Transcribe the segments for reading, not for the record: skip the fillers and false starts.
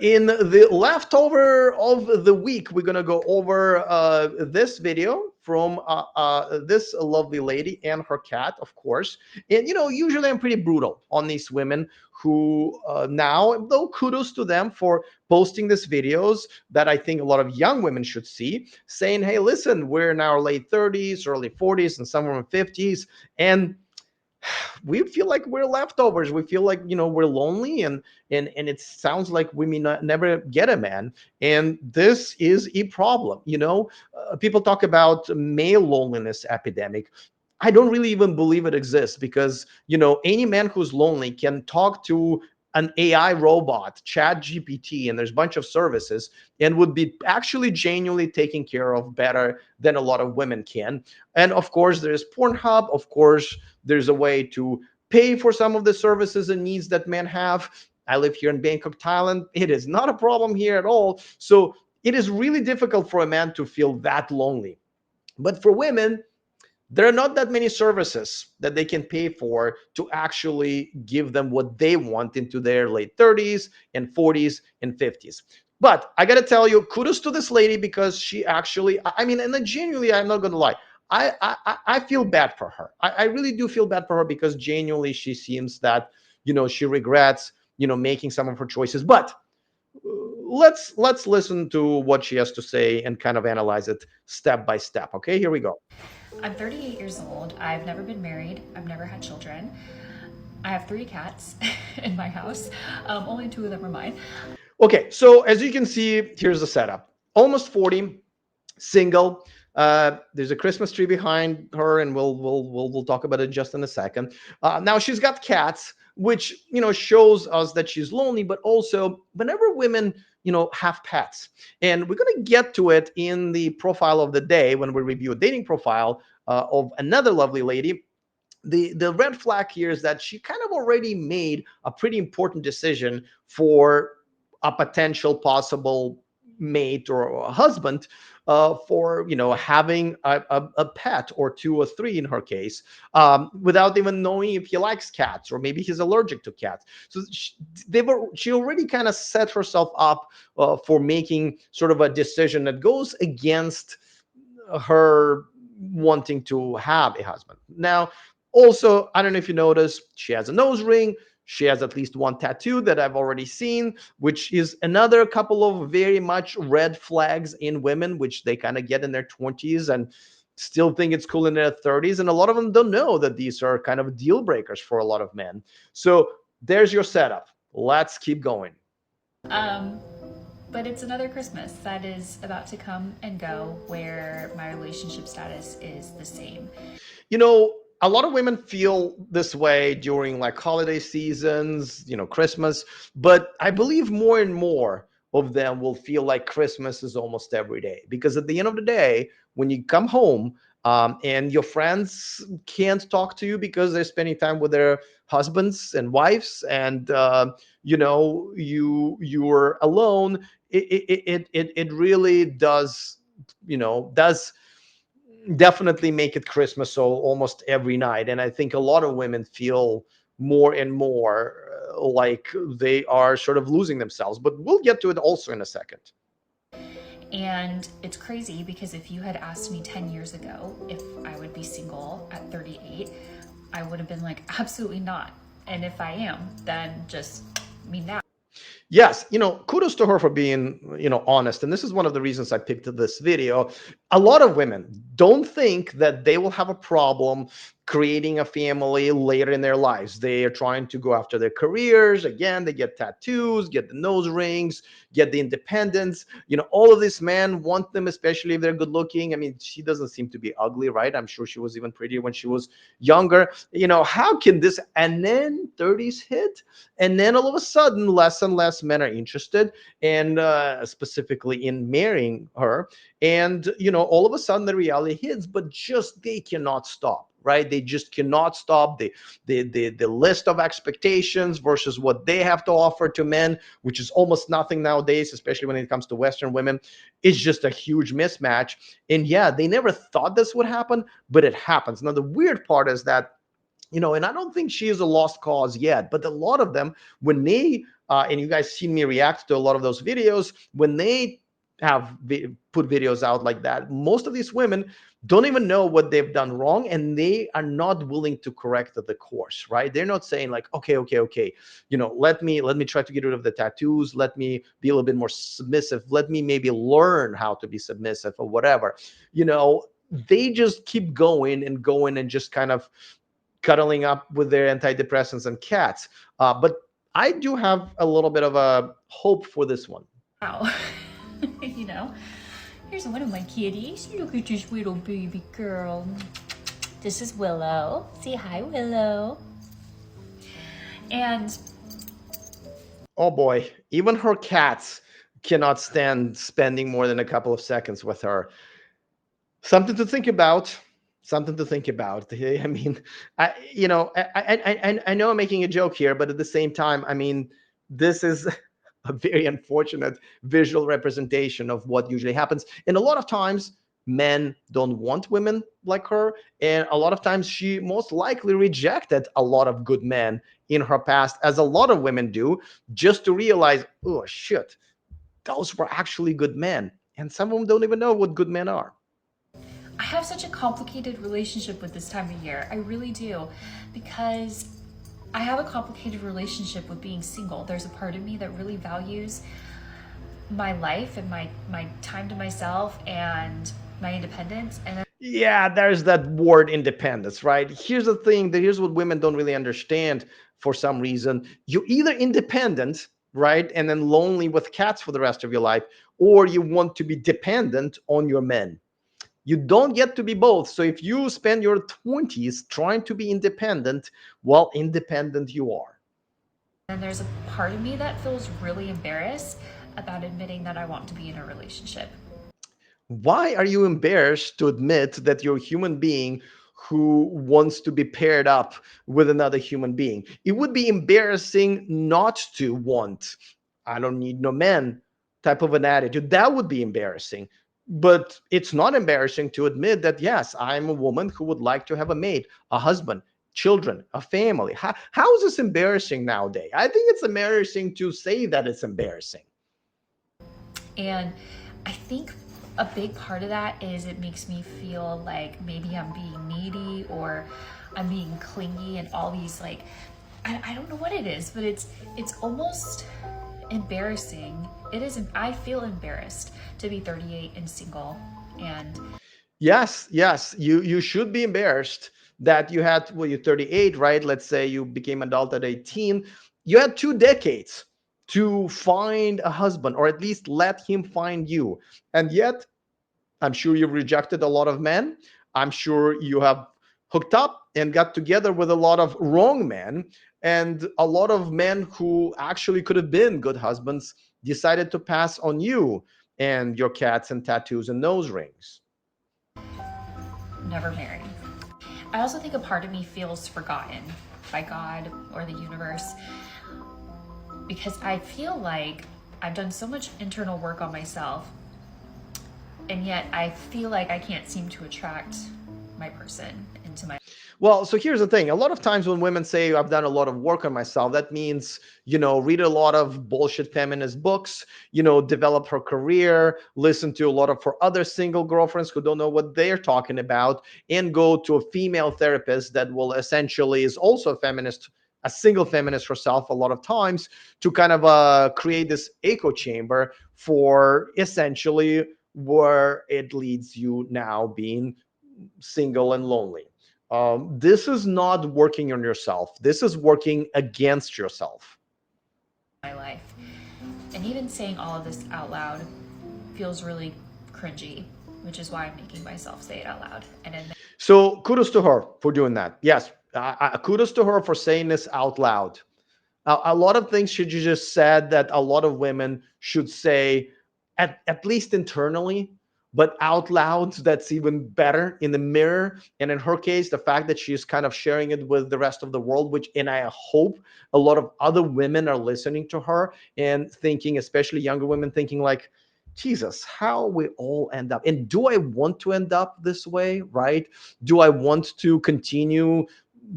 In the leftover of the week, we're gonna go over this video from this lovely lady and her cat, of course. And usually I'm pretty brutal on these women who now, though kudos to them for posting these videos that I think a lot of young women should see, saying, "Hey, listen, we're in our late 30s, early 40s, and some in 50s, and we feel like we're leftovers. We feel like we're lonely, and it sounds like we may not never get a man, and this is a problem. People talk about male loneliness epidemic. I don't really even believe it exists, because any man who's lonely can talk to an AI robot, Chat GPT, and there's a bunch of services, and would be actually genuinely taken care of better than a lot of women can. And of course, there's Pornhub. Of course, there's a way to pay for some of the services and needs that men have. I live here in Bangkok, Thailand. It is not a problem here at all. So it is really difficult for a man to feel that lonely. But for women, there are not that many services that they can pay for to actually give them what they want into their late 30s and 40s and 50s. But I got to tell you, kudos to this lady, because she actually, I mean, and then genuinely, I'm not going to lie. I feel bad for her. I really do feel bad for her, because genuinely she seems that, she regrets, making some of her choices. But let's listen to what she has to say and kind of analyze it step by step. Okay, here we go. I'm 38 years old. I've never been married. I've never had children. I have three cats in my house. Only two of them are mine. Okay, so as you can see, here's the setup. Almost 40, single. There's a Christmas tree behind her, and we'll talk about it just in a second. Now she's got cats, which shows us that she's lonely, but also whenever women have pets, and we're gonna get to it in the profile of the day when we review a dating profile of another lovely lady. The red flag here is that she kind of already made a pretty important decision for a potential possible mate or a husband, for having a pet or two or three in her case, without even knowing if he likes cats or maybe he's allergic to cats. So she already kind of set herself up for making sort of a decision that goes against her wanting to have a husband. Now, also, I don't know if you noticed, she has a nose ring. She has at least one tattoo that I've already seen, which is another couple of very much red flags in women, which they kind of get in their 20s and still think it's cool in their 30s. And a lot of them don't know that these are kind of deal breakers for a lot of men. So there's your setup. Let's keep going. Um, but it's another Christmas that is about to come and go where my relationship status is the same. A lot of women feel this way during like holiday seasons, Christmas, but I believe more and more of them will feel like Christmas is almost every day, because at the end of the day, when you come home, and your friends can't talk to you because they're spending time with their husbands and wives, and you're alone, it really does definitely make it Christmas so almost every night. And I think a lot of women feel more and more like they are sort of losing themselves. But we'll get to it also in a second. And it's crazy because if you had asked me 10 years ago if I would be single at 38, I would have been like, absolutely not. And if I am, then just me now. Yes, kudos to her for being, honest. And this is one of the reasons I picked this video. A lot of women don't think that they will have a problem creating a family later in their lives. They are trying to go after their careers. Again, they get tattoos, get the nose rings, get the independence. All of these men want them, especially if they're good looking. I mean, she doesn't seem to be ugly, right? I'm sure she was even prettier when she was younger. How can this? And then 30s hit, and then all of a sudden, less and less men are interested, and specifically in marrying her. And all of a sudden, the reality hits, but just they cannot stop. Right, they just cannot stop. The list of expectations versus what they have to offer to men, which is almost nothing nowadays, especially when it comes to Western women, is just a huge mismatch. And yeah, they never thought this would happen, but it happens. Now the weird part is that, and I don't think she is a lost cause yet, but a lot of them, when they and you guys seen me react to a lot of those videos when they have put videos out like that. Most of these women don't even know what they've done wrong, and they are not willing to correct the course, right? They're not saying like, okay, let me try to get rid of the tattoos, let me be a little bit more submissive, let me maybe learn how to be submissive or whatever. They just keep going and going and just kind of cuddling up with their antidepressants and cats. But I do have a little bit of a hope for this one. Wow. you know, here's one of my kitties. Look at this little baby girl. This is Willow. Say hi, Willow. And Oh boy, even her cats cannot stand spending more than a couple of seconds with her. Something to think about. Something to think about. I mean, I know I'm making a joke here, but at the same time, I mean, this is a very unfortunate visual representation of what usually happens. And a lot of times, men don't want women like her, and a lot of times she most likely rejected a lot of good men in her past, as a lot of women do, just to realize, oh shit, those were actually good men. And some of them don't even know what good men are. I have such a complicated relationship with this time of year. I really do. Because I have a complicated relationship with being single. There's a part of me that really values my life and my time to myself and my independence. And Yeah, there's that word independence, right? Here's the thing, here's what women don't really understand for some reason. You're either independent, right, and then lonely with cats for the rest of your life, or you want to be dependent on your men. You don't get to be both. So if you spend your 20s trying to be independent, well, independent you are. then there's a part of me that feels really embarrassed about admitting that I want to be in a relationship. Why are you embarrassed to admit that you're a human being who wants to be paired up with another human being? It would be embarrassing not to want, I don't need no man type of an attitude. That would be embarrassing. But it's not embarrassing to admit that, yes, I'm a woman who would like to have a mate, a husband, children, a family. How is this embarrassing nowadays? I think it's embarrassing to say that it's embarrassing. And I think a big part of that is it makes me feel like maybe I'm being needy or I'm being clingy and all these like I don't know what it is, but it's almost embarrassing. It is I feel embarrassed to be 38 and single and Yes, you should be embarrassed that you had, well, you're 38, right? Let's say you became adult at 18. You had 2 decades to find a husband, or at least let him find you. And yet, I'm sure you've rejected a lot of men. I'm sure you have hooked up and got together with a lot of wrong men, and a lot of men who actually could have been good husbands decided to pass on you and your cats and tattoos and nose rings. never married. I also think a part of me feels forgotten by God or the universe because I feel like I've done so much internal work on myself, and yet I feel like I can't seem to attract my person into my. Well, so here's the thing. A lot of times when women say, I've done a lot of work on myself, that means, read a lot of bullshit feminist books, develop her career, listen to a lot of her other single girlfriends who don't know what they're talking about, and go to a female therapist that will essentially is also a feminist, a single feminist herself a lot of times, to kind of create this echo chamber for essentially where it leads you now being single and lonely. This is not working on yourself. This is working against yourself. My life. And even saying all of this out loud feels really cringy, which is why I'm making myself say it out loud and admit. So kudos to her for doing that. Yes, kudos to her for saying this out loud. A lot of things she just said that a lot of women should say at least internally, but out loud, that's even better in the mirror. And in her case, the fact that she's kind of sharing it with the rest of the world, which, and I hope a lot of other women are listening to her and thinking, especially younger women, thinking like, Jesus, how we all end up. And do I want to end up this way, right? Do I want to continue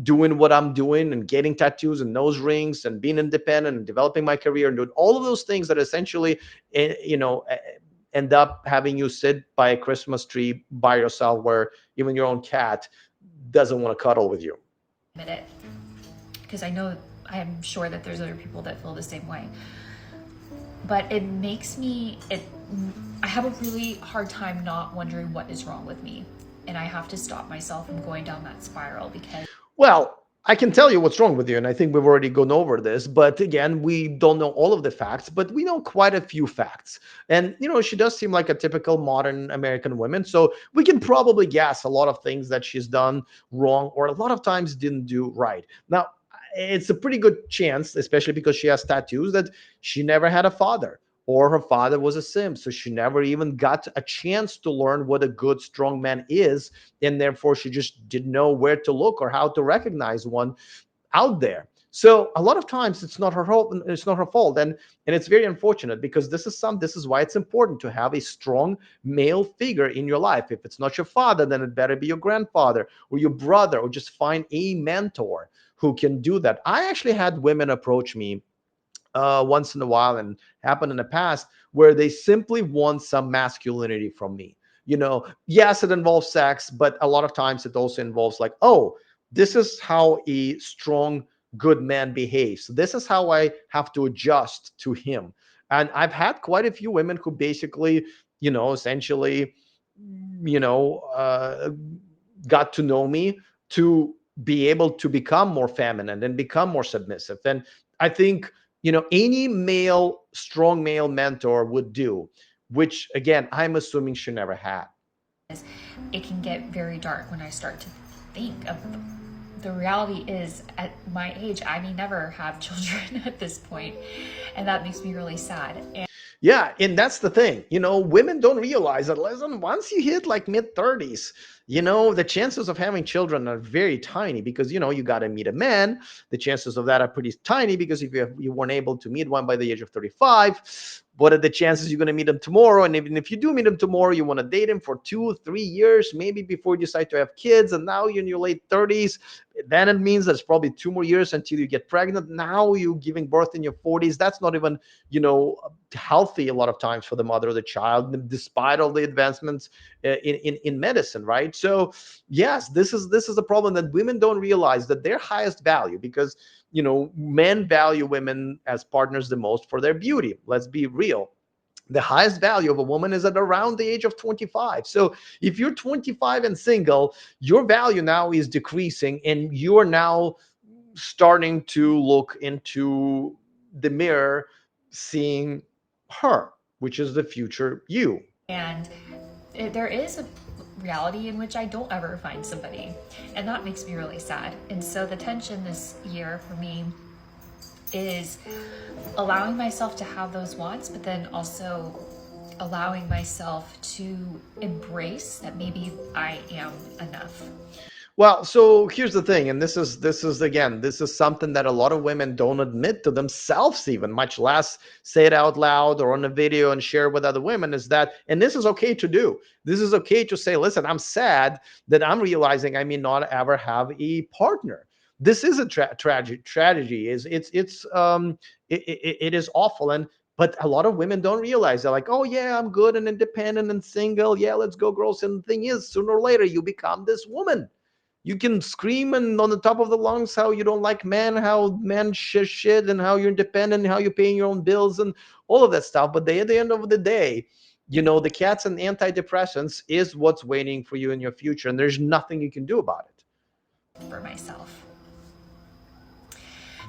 doing what I'm doing and getting tattoos and nose rings and being independent and developing my career and doing all of those things that essentially, end up having you sit by a Christmas tree by yourself, where even your own cat doesn't want to cuddle with you. Admit it, because I know, I'm sure that there's other people that feel the same way. But it makes me, I have a really hard time not wondering what is wrong with me. And I have to stop myself from going down that spiral because Well, I can tell you what's wrong with you, and I think we've already gone over this. But again, we don't know all of the facts, but we know quite a few facts. And she does seem like a typical modern American woman, so we can probably guess a lot of things that she's done wrong, or a lot of times didn't do right. Now, it's a pretty good chance, especially because she has tattoos, that she never had a father, or her father was a simp, so she never even got a chance to learn what a good, strong man is, and therefore she just didn't know where to look or how to recognize one out there. So a lot of times it's not her fault. It's not her fault, and it's very unfortunate, because this is why it's important to have a strong male figure in your life. If it's not your father, then it better be your grandfather or your brother, or just find a mentor who can do that. I actually had women approach me once in a while, and happened in the past, where they simply want some masculinity from me. Yes, it involves sex, but a lot of times it also involves, like, oh, this is how a strong, good man behaves. This is how I have to adjust to him. And I've had quite a few women who basically, essentially, you know, uh, got to know me to be able to become more feminine and become more submissive. And I think, any strong male mentor would do, which again, I'm assuming she never had. it can get very dark when I start to think of the reality is at my age, I may never have children at this point, and that makes me really sad. And Yeah, and that's the thing. Women don't realize that, listen, once you hit like mid 30s, the chances of having children are very tiny, because you got to meet a man. The chances of that are pretty tiny, because if you weren't able to meet one by the age of 35, what are the chances you're going to meet him tomorrow? And even if you do meet him tomorrow, you want to date him for 2 3 years maybe before you decide to have kids, and now you're in your late 30s. Then it means there's probably 2 more years until you get pregnant. Now you're giving birth in your 40s. That's not even, healthy a lot of times for the mother of the child, despite all the advancements in medicine, right? So yes, this is a problem that women don't realize, that their highest value, because men value women as partners the most for their beauty. Let's be real. The highest value of a woman is at around the age of 25. So if you're 25 and single, your value now is decreasing, and you're now starting to look into the mirror, seeing her, which is the future you. and there is a reality in which I don't ever find somebody, and that makes me really sad. And so the tension this year for me is allowing myself to have those wants, but then also allowing myself to embrace that maybe I am enough. Well, so here's the thing, and this is something that a lot of women don't admit to themselves, even much less say it out loud or on a video and share with other women, is that, and this is okay to do. This is okay to say, listen, I'm sad that I'm realizing I may not ever have a partner. This is a tragic tragedy. It is awful, and but a lot of women don't realize. They're like, oh yeah, I'm good and independent and single. Yeah, let's go, girls. And the thing is, sooner or later, you become this woman. You can scream and on the top of the lungs how you don't like men, how men shit, and how you're independent, and how you're paying your own bills, and all of that stuff. But at the end of the day, the cats and antidepressants is what's waiting for you in your future, and there's nothing you can do about it. For myself.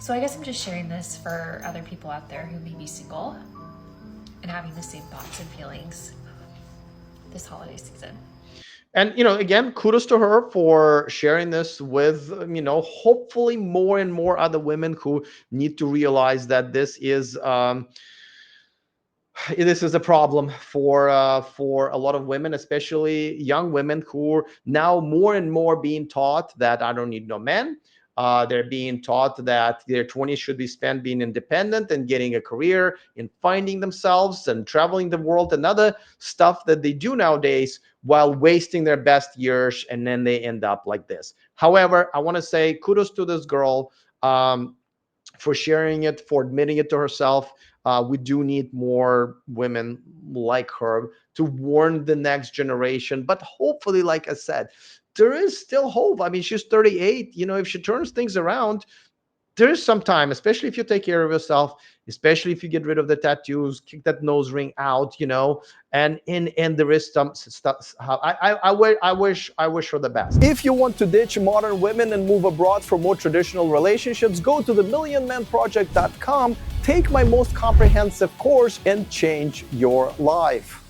So I guess I'm just sharing this for other people out there who may be single and having the same thoughts and feelings this holiday season. And again, kudos to her for sharing this with hopefully more and more other women who need to realize that this is a problem for a lot of women, especially young women, who are now more and more being taught that I don't need no man. They're being taught that their 20s should be spent being independent and getting a career and finding themselves and traveling the world and other stuff that they do nowadays, while wasting their best years, and then they end up like this. However, I want to say kudos to this girl, for sharing it, for admitting it to herself. We do need more women like her to warn the next generation. But hopefully, like I said, there is still hope. I mean, she's 38. You know, if she turns things around, there is some time, especially if you take care of yourself, especially if you get rid of the tattoos, kick that nose ring out, and there is some stuff. I wish her the best. If you want to ditch modern women and move abroad for more traditional relationships, go to themillionmanproject.com, take my most comprehensive course, and change your life.